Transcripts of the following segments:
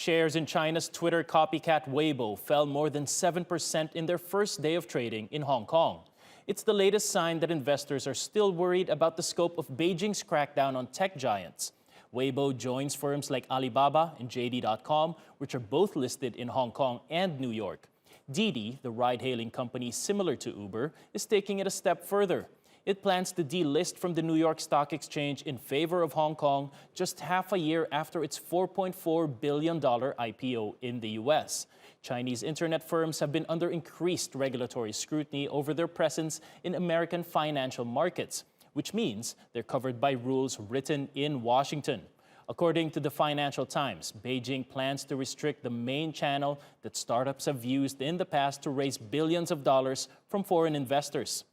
Shares in China's Twitter copycat Weibo fell more than 7% in their first day of trading in Hong Kong. It's the latest sign that investors are still worried about the scope of Beijing's crackdown on tech giants. Weibo joins firms like Alibaba and JD.com, which are both listed in Hong Kong and New York. Didi, the ride-hailing company similar to Uber, is taking it a step further. It plans to delist from the New York Stock Exchange in favor of Hong Kong just half a year after its $4.4 billion IPO in the US. Chinese internet firms have been under increased regulatory scrutiny over their presence in American financial markets, which means they're covered by rules written in Washington. According to the Financial Times, Beijing plans to restrict the main channel that startups have used in the past to raise billions of dollars from foreign investors.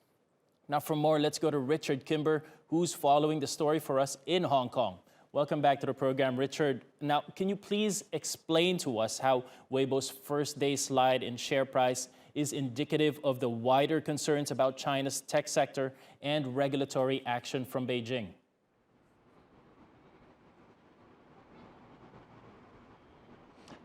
Now for more, let's go to Richard Kimber, who's following the story for us in Hong Kong. Welcome back to the program, Richard. Now, can you please explain to us how Weibo's first day slide in share price is indicative of the wider concerns about China's tech sector and regulatory action from Beijing?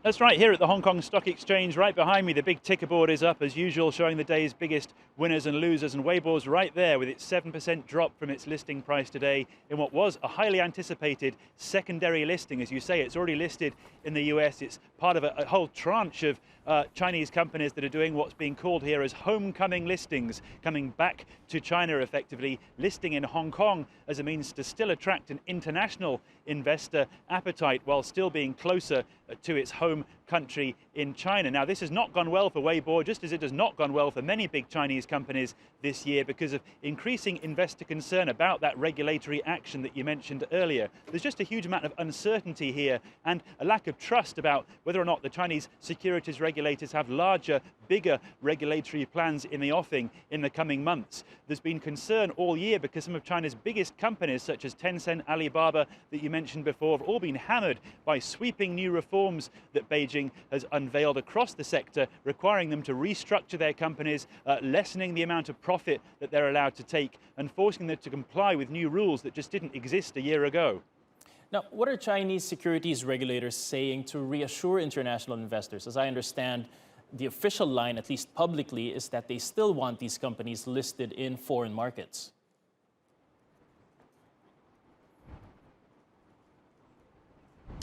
That's right, here at the Hong Kong Stock Exchange, right behind me, the big ticker board is up as usual, showing the day's biggest winners and losers, and Weibo's right there with its 7% drop from its listing price today in what was a highly anticipated secondary listing. As you say, it's already listed in the US. It's part of a whole tranche of Chinese companies that are doing what's being called here as homecoming listings, coming back to China effectively, listing in Hong Kong as a means to still attract an international investor appetite while still being closer to its home country in China. Now, this has not gone well for Weibo, just as it has not gone well for many big Chinese companies this year because of increasing investor concern about that regulatory action that you mentioned earlier. There's just a huge amount of uncertainty here and a lack of trust about whether or not the Chinese securities regulators have larger, bigger regulatory plans in the offing in the coming months. There's been concern all year because some of China's biggest companies, such as Tencent, Alibaba, that you mentioned before, have all been hammered by sweeping new reforms that Beijing has unveiled across the sector, requiring them to restructure their companies, lessening the amount of profit that they're allowed to take, and forcing them to comply with new rules that just didn't exist a year ago. Now, what are Chinese securities regulators saying to reassure international investors? As I understand, the official line, at least publicly, is that they still want these companies listed in foreign markets.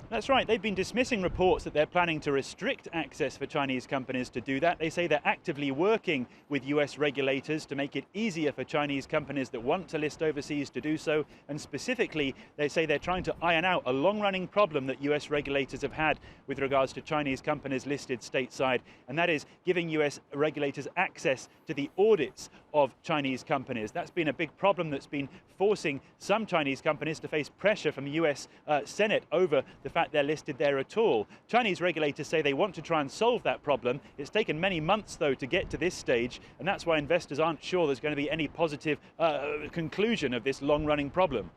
That's right, they've been dismissing reports that they're planning to restrict access for Chinese companies to do that. They say they're actively working with US regulators to make it easier for Chinese companies that want to list overseas to do so. And specifically, they say they're trying to iron out a long-running problem that US regulators have had with regards to Chinese companies listed stateside, and that is giving US regulators access to the audits of Chinese companies. That's been a big problem that's been forcing some Chinese companies to face pressure from the US Senate over the fact they're listed there at all. Chinese regulators say they want to try and solve that problem. It's taken many months, though, to get to this stage, and that's why investors aren't sure there's going to be any positive conclusion of this long-running problem.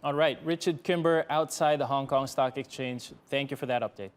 All right, Richard Kimber outside the Hong Kong Stock Exchange. Thank you for that update.